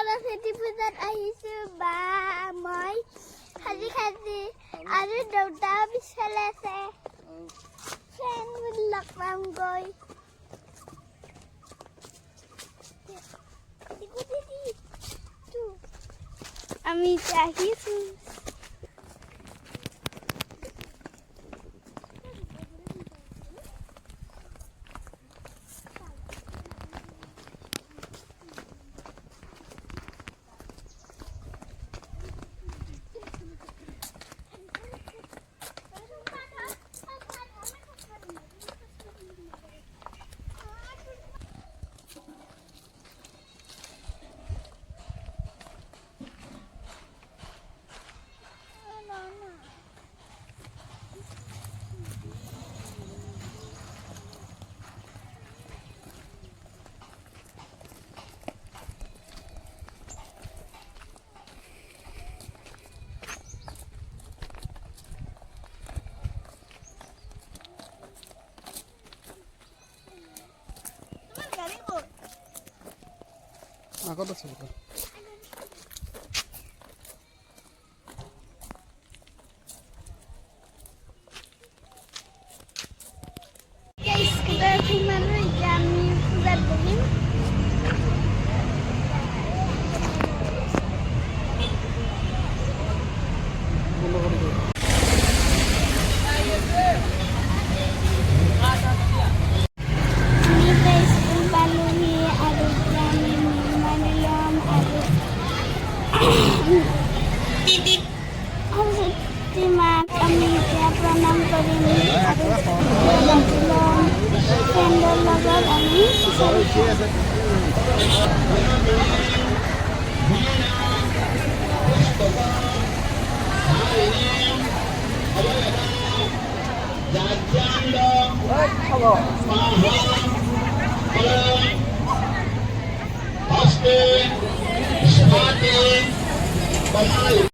সৰস্বতী পূজাত আহিছোঁ বা মই সাজি সাজি আৰু দেউতাও পিছফালে আছে ফ্ৰেণ্ডবোৰ লগ পামগৈ আমি এতিয়া আহিছোঁ আগত আছে বোলে আমি পূজাত বহিম মাক আমি এতিয়া প্ৰণাম কৰিম আৰু ফ্ৰেণ্ডৰ লগত আমি Pasti,